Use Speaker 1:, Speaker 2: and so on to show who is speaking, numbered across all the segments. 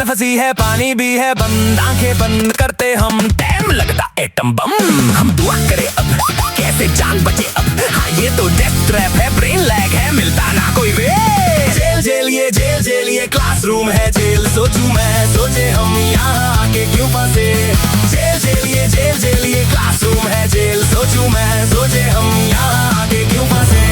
Speaker 1: फंसी है, पानी भी है बंद, आंखें बंद करते हम, टाइम लगता एटम बम। हम दुआ करें अब, कैसे जान बचे अब, हाँ ये तो डेथ ट्रैप है, ब्रेन लैग है, मिलता ना कोई वे। जेल जेल ये जेल जेल ये क्लासरूम है जेल, सोचूं मैं सोचे हम यहाँ आके क्यों फंसे। जेल जेल ये जेल जेल ये क्लासरूम है जेल, सोचूं मैं सोचे हम यहाँ आके क्यों फंसे।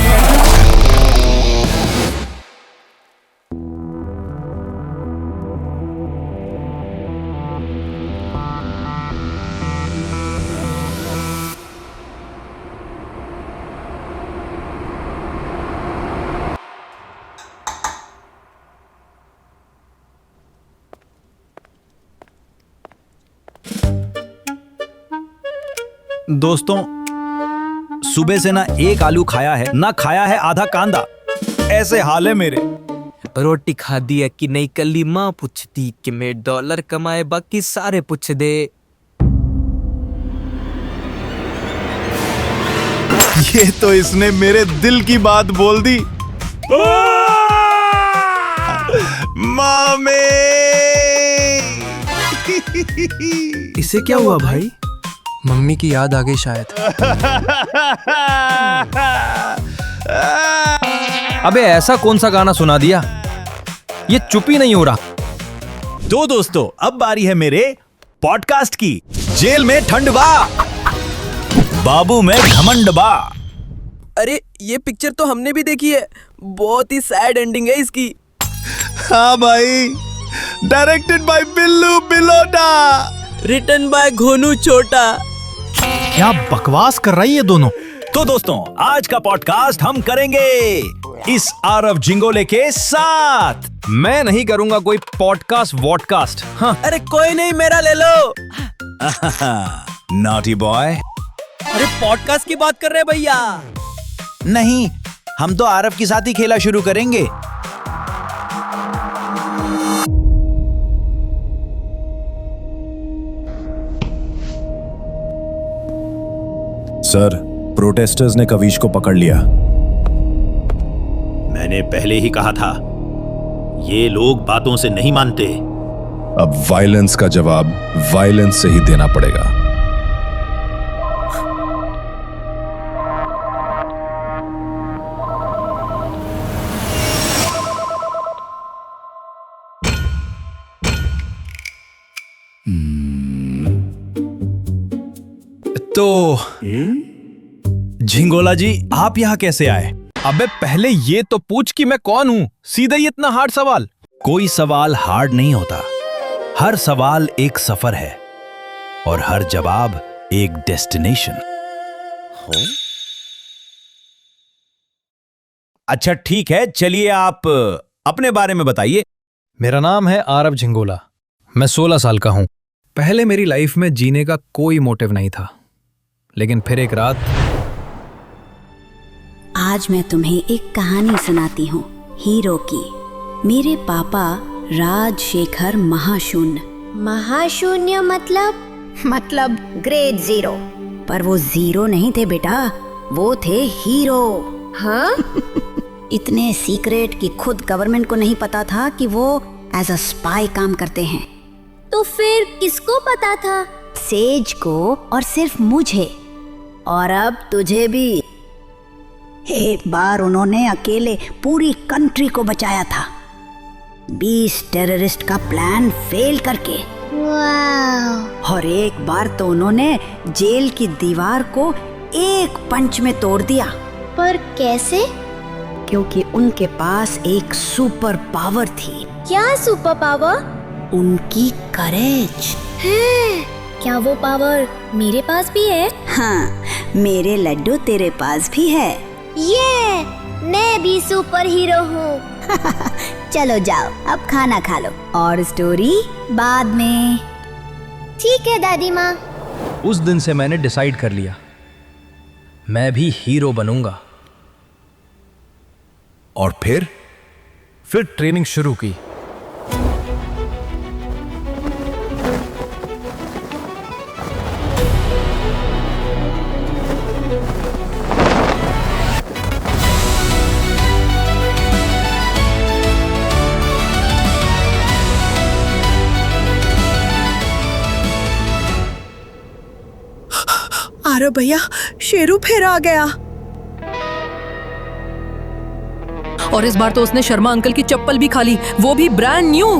Speaker 2: दोस्तों, सुबह से ना एक आलू खाया है ना खाया है आधा कांदा, ऐसे हाल है मेरे।
Speaker 3: रोटी खा दी है कि नहीं कली माँ पूछती कि मैं डॉलर कमाए बाकी सारे पूछ दे।
Speaker 2: ये तो इसने मेरे दिल की बात बोल दी। मामे
Speaker 3: इसे क्या हुआ भाई?
Speaker 4: मम्मी की याद आ गई शायद।
Speaker 5: अबे ऐसा कौन सा गाना सुना दिया, ये चुप ही नहीं हो रहा।
Speaker 2: तो दोस्तों, अब बारी है मेरे पॉडकास्ट की। जेल में ठंड बा, बाबू में घमंड बा।
Speaker 3: अरे ये पिक्चर तो हमने भी देखी है, बहुत ही सैड एंडिंग है इसकी।
Speaker 2: हाँ भाई, directed by Billu Bilota,
Speaker 3: written by Ghonu Chhota.
Speaker 5: क्या बकवास कर रही है दोनों।
Speaker 2: तो दोस्तों, आज का पॉडकास्ट हम करेंगे इस आरव जिंगोले के साथ।
Speaker 5: मैं नहीं करूंगा कोई पॉडकास्ट वॉडकास्ट। हाँ,
Speaker 3: अरे कोई नहीं, मेरा ले लो।
Speaker 2: Naughty boy.
Speaker 3: अरे पॉडकास्ट की बात कर रहे भैया।
Speaker 6: नहीं, हम तो आरव के साथ ही खेला शुरू करेंगे।
Speaker 2: सर, प्रोटेस्टर्स ने कविश को पकड़ लिया।
Speaker 7: मैंने पहले ही कहा था, ये लोग बातों से नहीं मानते।
Speaker 8: अब वायलेंस का जवाब वायलेंस से ही देना पड़ेगा।
Speaker 2: तो झिंगोला जी, आप यहाँ कैसे आए?
Speaker 5: अबे पहले ये तो पूछ कि मैं कौन हूँ, सीधा ही इतना हार्ड सवाल।
Speaker 2: कोई सवाल हार्ड नहीं होता, हर सवाल एक सफर है और हर जवाब एक डेस्टिनेशन। अच्छा ठीक है, चलिए आप अपने बारे में बताइए।
Speaker 5: मेरा नाम है आरव झिंगोला, मैं 16 साल का हूँ। पहले मेरी लाइफ में जीने का कोई मोटिव नहीं था, लेकिन फिर एक रात।
Speaker 9: आज मैं तुम्हें एक कहानी सुनाती हूँ, हीरो की। मेरे पापा राजशेखर महाशून्य।
Speaker 10: महाशून्य मतलब ग्रेड 0।
Speaker 9: पर वो 0 नहीं थे बेटा, वो थे हीरो।
Speaker 10: हाँ?
Speaker 9: इतने सीक्रेट कि खुद गवर्नमेंट को नहीं पता था कि वो एज अ स्पाई काम करते हैं।
Speaker 10: तो फिर किसको पता था?
Speaker 9: सेज को, और सिर्फ मुझे, और अब तुझे भी। एक बार उन्होंने अकेले पूरी कंट्री को बचाया था, 20 टेररिस्ट का प्लान फेल करके।
Speaker 10: वाह!
Speaker 9: और एक बार तो उन्होंने जेल की दीवार को एक पंच में तोड़ दिया।
Speaker 10: पर कैसे?
Speaker 9: क्योंकि उनके पास एक सुपर पावर थी।
Speaker 10: क्या सुपर पावर?
Speaker 9: उनकी करेज
Speaker 10: है। क्या वो पावर मेरे पास भी है?
Speaker 9: हाँ, मेरे लड्डू तेरे पास भी है।
Speaker 10: ये मैं भी सुपर हीरो हूँ।
Speaker 9: चलो जाओ, अब खाना खा लो और स्टोरी बाद में।
Speaker 10: ठीक है दादी माँ।
Speaker 5: उस दिन से मैंने डिसाइड कर लिया, मैं भी हीरो बनूंगा।
Speaker 8: और फिर
Speaker 5: ट्रेनिंग शुरू की।
Speaker 11: अरे भैया, शेरू फिर आ गया।
Speaker 12: और इस बार तो उसने शर्मा अंकल की चप्पल भी खा ली, वो भी ब्रांड न्यू।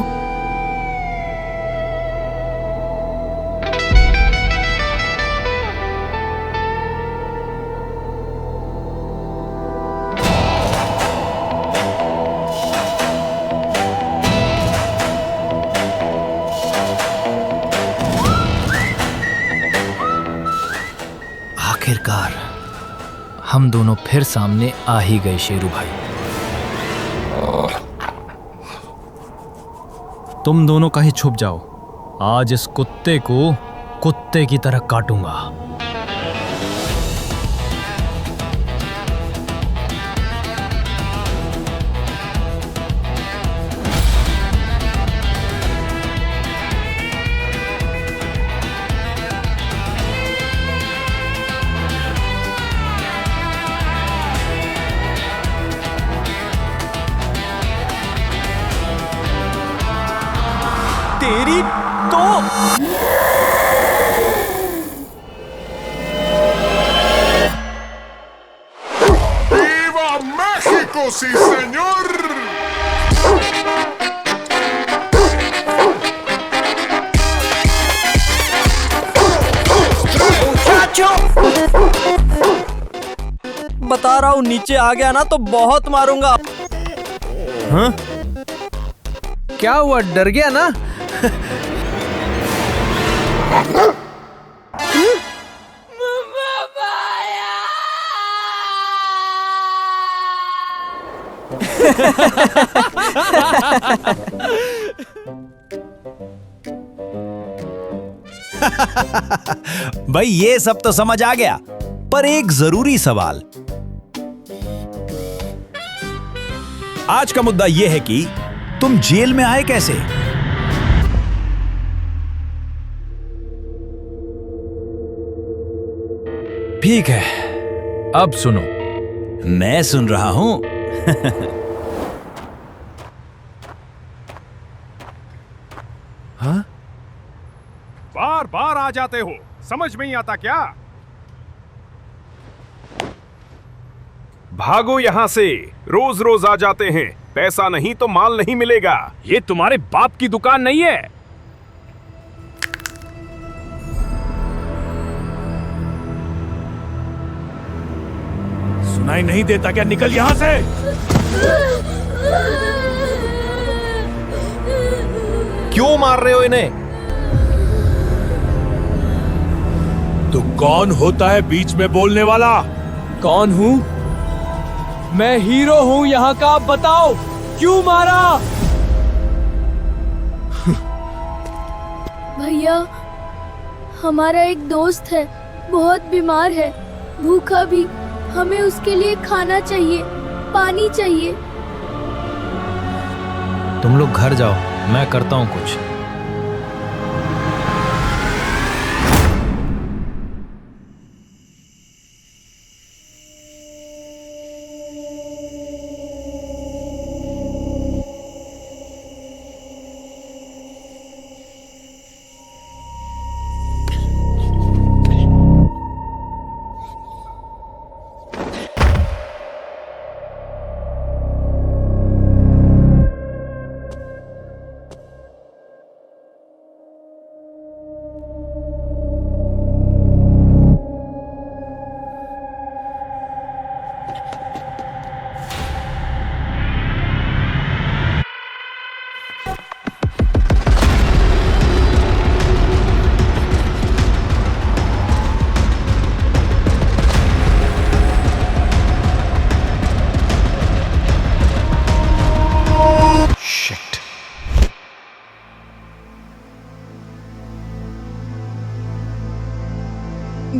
Speaker 5: आखिरकार हम दोनों फिर सामने आ ही गए शेरू भाई। तुम दोनों कहीं छुप जाओ, आज इस कुत्ते को कुत्ते की तरह काटूंगा।
Speaker 2: तेरी तो
Speaker 13: ¡Viva México, sí señor!
Speaker 3: बता रहा हूँ, नीचे आ गया ना तो बहुत मारूंगा।
Speaker 5: हाँ? क्या हुआ, डर गया ना?
Speaker 2: भाई ये सब तो समझ आ गया, पर एक जरूरी सवाल। आज का मुद्दा यह है कि तुम जेल में आए कैसे?
Speaker 5: ठीक है, अब सुनो।
Speaker 2: मैं सुन रहा हूं।
Speaker 5: हाँ?
Speaker 13: बार बार आ जाते हो, समझ में नहीं आता क्या? भागो यहाँ से, रोज रोज आ जाते हैं। पैसा नहीं तो माल नहीं मिलेगा। ये तुम्हारे बाप की दुकान नहीं है। सुनाई नहीं देता क्या? निकल यहां से।
Speaker 7: क्यों मार रहे हो इन्हें?
Speaker 13: तो कौन होता है बीच में बोलने वाला?
Speaker 3: कौन हूँ? मैं हीरो हूँ यहाँ का, बताओ क्यों मारा?
Speaker 10: भैया, हमारा एक दोस्त है, बहुत बीमार है, भूखा भी। हमें उसके लिए खाना चाहिए, पानी चाहिए।
Speaker 5: तुम लोग घर जाओ, मैं करता हूं कुछ।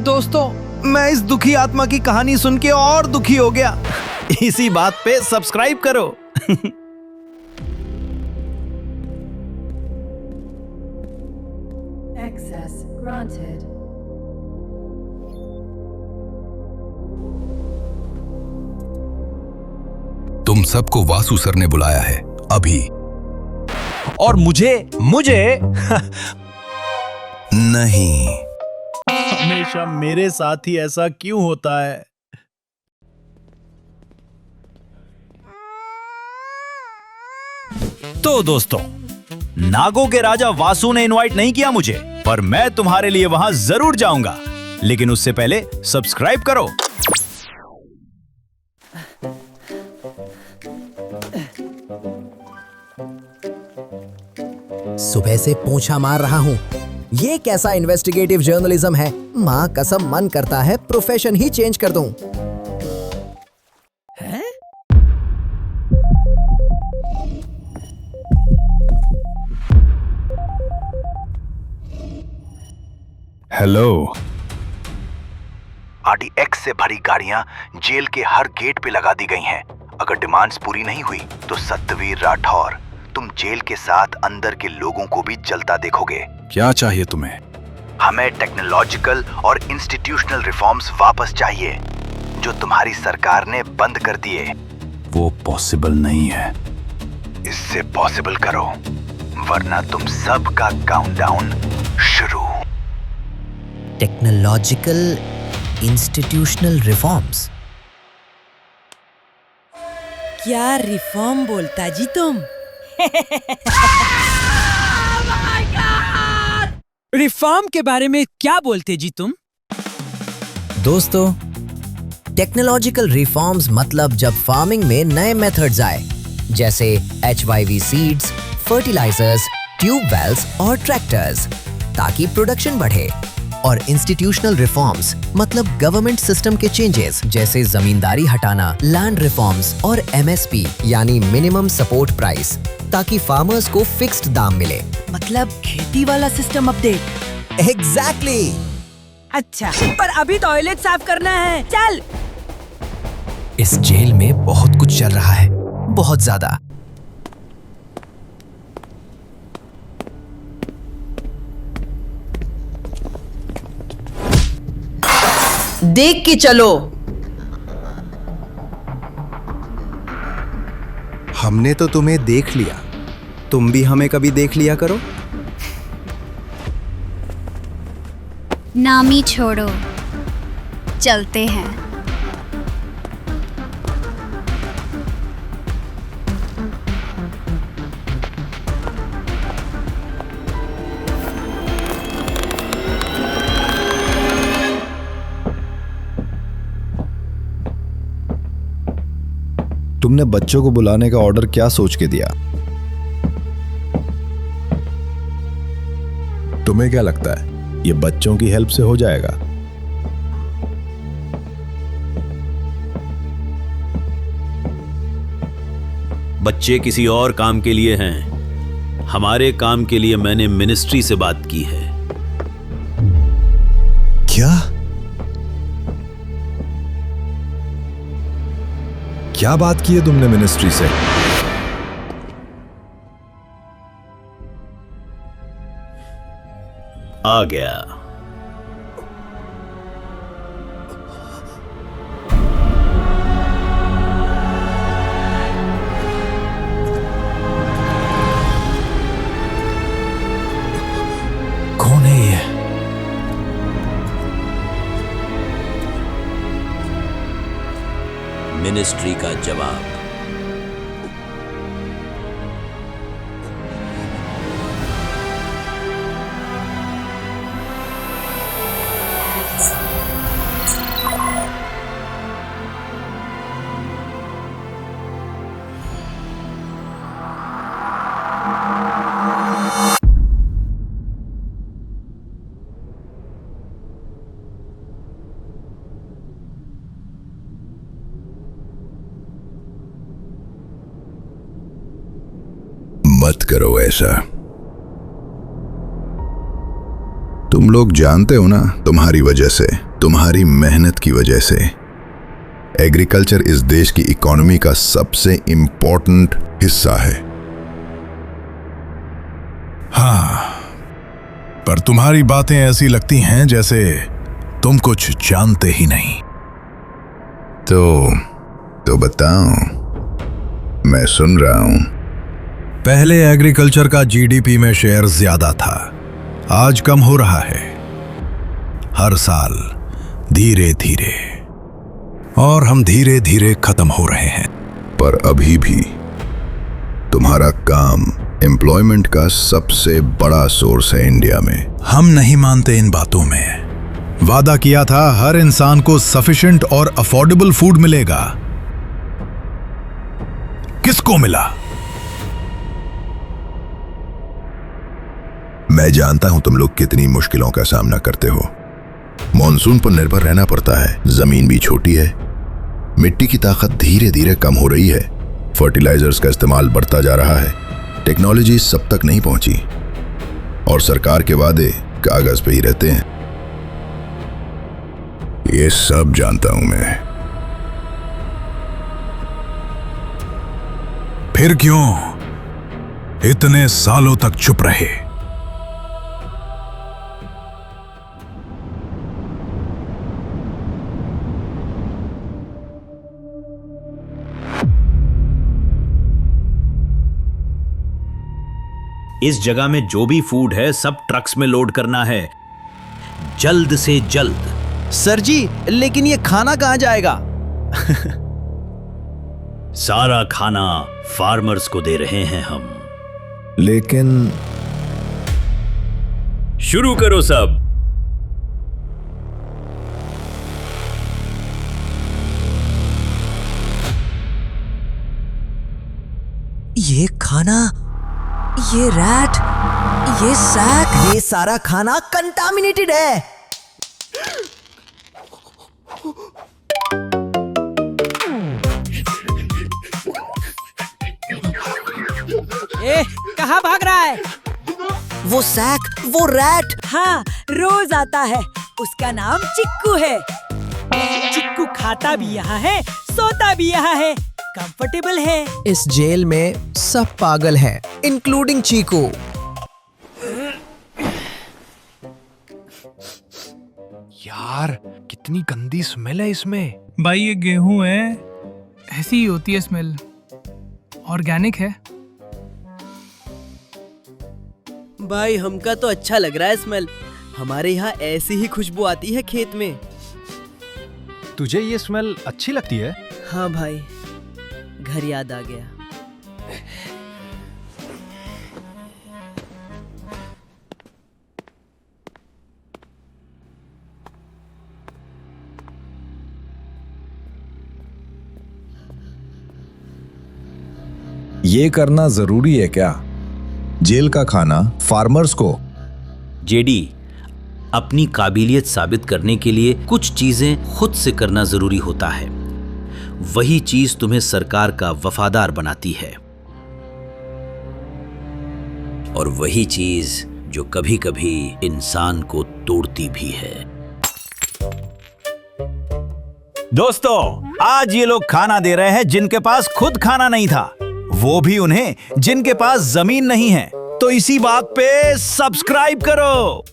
Speaker 6: दोस्तों, मैं इस दुखी आत्मा की कहानी सुन के और दुखी हो गया। इसी बात पे सब्सक्राइब करो।
Speaker 14: Access granted.
Speaker 8: तुम सबको वासु सर ने बुलाया है अभी।
Speaker 2: और मुझे
Speaker 8: नहीं।
Speaker 6: हमेशा मेरे साथ ही ऐसा क्यों होता है?
Speaker 2: तो दोस्तों, नागों के राजा वासु ने इनवाइट नहीं किया मुझे, पर मैं तुम्हारे लिए वहां जरूर जाऊंगा। लेकिन उससे पहले सब्सक्राइब करो।
Speaker 15: सुबह से पोंछा मार रहा हूँ। ये कैसा इन्वेस्टिगेटिव जर्नलिज्म है? माँ कसम मन करता है प्रोफेशन ही चेंज कर दूं।
Speaker 8: हेलो।
Speaker 2: RDX से भरी गाड़ियां जेल के हर गेट पे लगा दी गई हैं। अगर डिमांड्स पूरी नहीं हुई तो सत्यवीर राठौर, तुम जेल के साथ अंदर के लोगों को भी जलता देखोगे।
Speaker 8: क्या चाहिए तुम्हें?
Speaker 2: हमें टेक्नोलॉजिकल और इंस्टीट्यूशनल रिफॉर्म्स वापस चाहिए जो तुम्हारी सरकार ने बंद कर दिए।
Speaker 8: वो पॉसिबल नहीं है।
Speaker 2: इससे पॉसिबल करो, वरना तुम सबका काउंटडाउन शुरू।
Speaker 15: Technological institutional reforms?
Speaker 11: क्या रिफॉर्म बोलता जी तुम?
Speaker 16: रिफॉर्म के बारे में क्या बोलते जी तुम?
Speaker 15: दोस्तों, टेक्नोलॉजिकल रिफॉर्म्स मतलब जब फार्मिंग में नए मेथड्स आए, जैसे HYV seeds, fertilizers, tube wells और ट्रैक्टर्स, ताकि प्रोडक्शन बढ़े। और इंस्टीट्यूशनल रिफॉर्म्स मतलब गवर्नमेंट सिस्टम के चेंजेस, जैसे जमींदारी हटाना, लैंड रिफॉर्म्स और MSP यानी मिनिमम सपोर्ट प्राइस, ताकि फार्मर्स को फिक्स्ड दाम मिले।
Speaker 11: मतलब खेती वाला सिस्टम अपडेट।
Speaker 15: एग्जैक्टली।
Speaker 11: अच्छा, पर अभी टॉयलेट साफ करना है। चल।
Speaker 15: इस जेल में बहुत कुछ चल रहा है, बहुत ज्यादा।
Speaker 11: देख के चलो।
Speaker 17: हमने तो तुम्हें देख लिया, तुम भी हमें कभी देख लिया करो।
Speaker 18: नामी छोड़ो, चलते हैं।
Speaker 8: तुमने बच्चों को बुलाने का ऑर्डर क्या सोच के दिया? तुम्हें क्या लगता है ये बच्चों की हेल्प से हो जाएगा?
Speaker 7: बच्चे किसी और काम के लिए हैं। हमारे काम के लिए मैंने मिनिस्ट्री से बात की है।
Speaker 8: क्या बात की है तुमने मिनिस्ट्री से?
Speaker 7: आ गया।
Speaker 2: कौन है ये?
Speaker 7: मिनिस्ट्री का जवाब।
Speaker 8: मत करो ऐसा। तुम लोग जानते हो ना, तुम्हारी वजह से, तुम्हारी मेहनत की वजह से एग्रीकल्चर इस देश की इकोनॉमी का सबसे इंपॉर्टेंट हिस्सा है।
Speaker 19: हाँ, पर तुम्हारी बातें ऐसी लगती हैं जैसे तुम कुछ जानते ही नहीं।
Speaker 8: तो बताओ, मैं सुन रहा हूं।
Speaker 19: पहले एग्रीकल्चर का जीडीपी में शेयर ज्यादा था, आज कम हो रहा है। हर साल धीरे धीरे, और हम धीरे धीरे खत्म हो रहे हैं।
Speaker 8: पर अभी भी तुम्हारा काम एम्प्लॉयमेंट का सबसे बड़ा सोर्स है इंडिया में।
Speaker 19: हम नहीं मानते इन बातों में। वादा किया था हर इंसान को सफिशिएंट और अफोर्डेबल फूड मिलेगा। किसको मिला?
Speaker 8: मैं जानता हूं तुम लोग कितनी मुश्किलों का सामना करते हो। मॉनसून पर निर्भर रहना पड़ता है, जमीन भी छोटी है, मिट्टी की ताकत धीरे धीरे कम हो रही है, फर्टिलाइजर्स का इस्तेमाल बढ़ता जा रहा है, टेक्नोलॉजी सब तक नहीं पहुंची, और सरकार के वादे कागज पे ही रहते हैं। ये सब जानता हूं मैं।
Speaker 19: फिर क्यों इतने सालों तक चुप रहे?
Speaker 7: इस जगह में जो भी फूड है सब ट्रक्स में लोड करना है, जल्द से जल्द।
Speaker 6: सर जी, लेकिन ये खाना कहां जाएगा?
Speaker 7: सारा खाना फार्मर्स को दे रहे हैं हम।
Speaker 8: लेकिन
Speaker 7: शुरू करो सब।
Speaker 15: ये खाना, ये रैट, ये सैक, ये सारा खाना कंटामिनेटेड है।
Speaker 11: ए, कहाँ भाग रहा है?
Speaker 15: वो सैक, वो रैट।
Speaker 11: हाँ, रोज आता है। उसका नाम चिक्कू है। चिक्कू खाता भी यहाँ है, सोता भी यहाँ है, कंफर्टेबल है।
Speaker 4: इस जेल में सब पागल हैं, इंक्लूडिंग चीकू।
Speaker 5: यार कितनी गंदी स्मेल है इसमें।
Speaker 20: भाई ये गेहूं है, ऐसी ही होती है स्मेल। ऑर्गेनिक है।
Speaker 3: भाई हमका तो अच्छा लग रहा है स्मेल। हमारे यहाँ ऐसी ही खुशबू आती है खेत में।
Speaker 5: तुझे ये स्मेल अच्छी लगती है?
Speaker 3: हाँ भाई, घर याद आ गया।
Speaker 21: ये करना जरूरी है क्या? जेल का खाना फार्मर्स को?
Speaker 7: जेडी, अपनी काबिलियत साबित करने के लिए कुछ चीजें खुद से करना जरूरी होता है। वही चीज तुम्हें सरकार का वफादार बनाती है, और वही चीज जो कभी कभी इंसान को तोड़ती भी है।
Speaker 2: दोस्तों, आज ये लोग खाना दे रहे हैं जिनके पास खुद खाना नहीं था, वो भी उन्हें जिनके पास जमीन नहीं है। तो इसी बात पे सब्सक्राइब करो।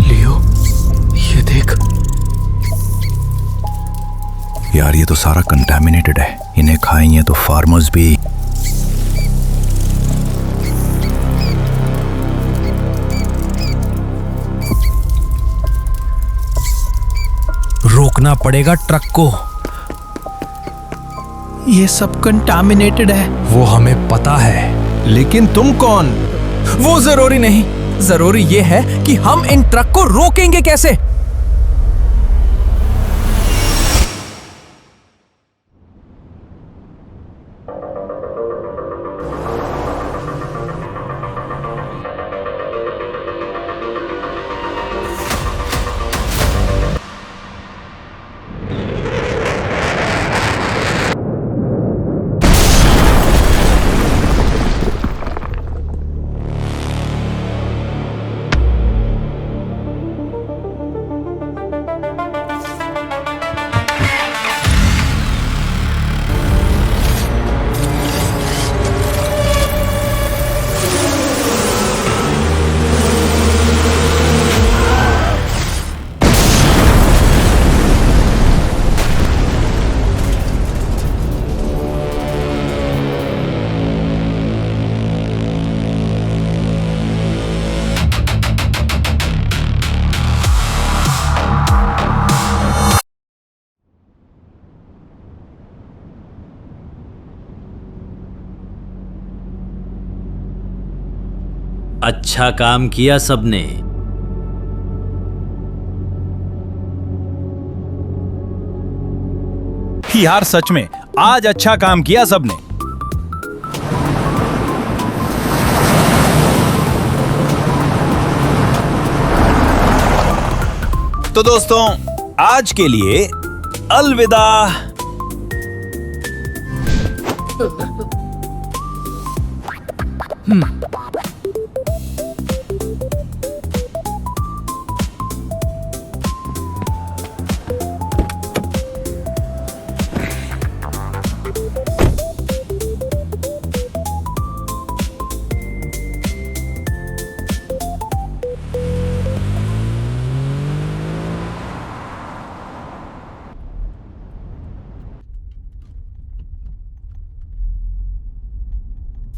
Speaker 5: लियो, ये देख।
Speaker 2: यार ये तो सारा कंटामिनेटेड है, इन्हें खाएंगे तो फार्मर्स भी।
Speaker 5: रोकना पड़ेगा ट्रक को।
Speaker 20: ये सब कंटामिनेटेड है।
Speaker 5: वो हमें पता है,
Speaker 6: लेकिन तुम कौन?
Speaker 3: वो जरूरी नहीं, जरूरी ये है कि हम इन ट्रक को रोकेंगे कैसे।
Speaker 7: अच्छा काम किया सबने।
Speaker 2: यार सच में आज अच्छा काम किया सबने। तो दोस्तों आज के लिए अलविदा।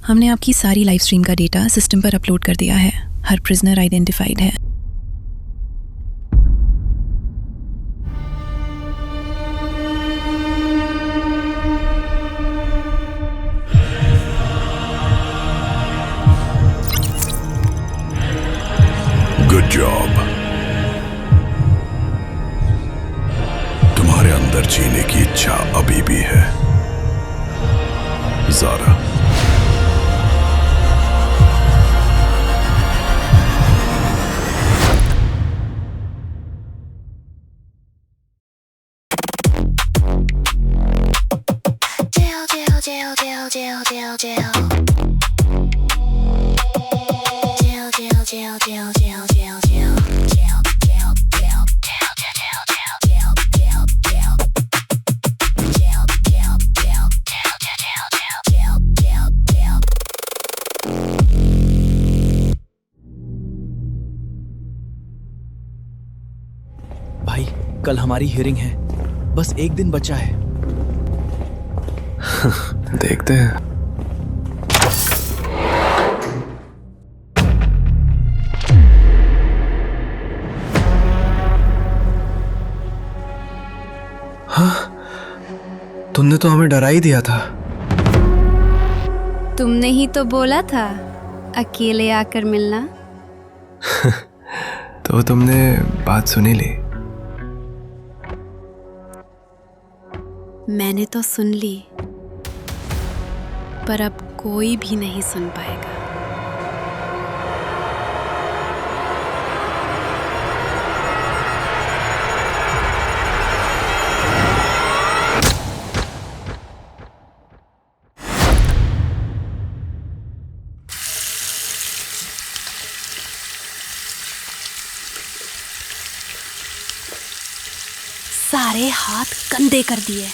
Speaker 1: हमने आपकी सारी लाइव स्ट्रीम का डेटा सिस्टम पर अपलोड कर दिया है। हर प्रिजनर आइडेंटिफाइड है।
Speaker 19: Good job. तुम्हारे अंदर जीने की इच्छा अभी भी है ज़ारा।
Speaker 6: भाई कल हमारी हियरिंग है, बस एक दिन बचा है।
Speaker 22: देखते हैं।
Speaker 17: हाँ, तुमने तो हमें डरा ही दिया था।
Speaker 18: तुमने ही तो बोला था अकेले आकर मिलना।
Speaker 17: तो तुमने बात सुनी ली।
Speaker 18: मैंने तो सुन ली, पर अब कोई भी नहीं सुन पाएगा। सारे हाथ कंधे कर दिए।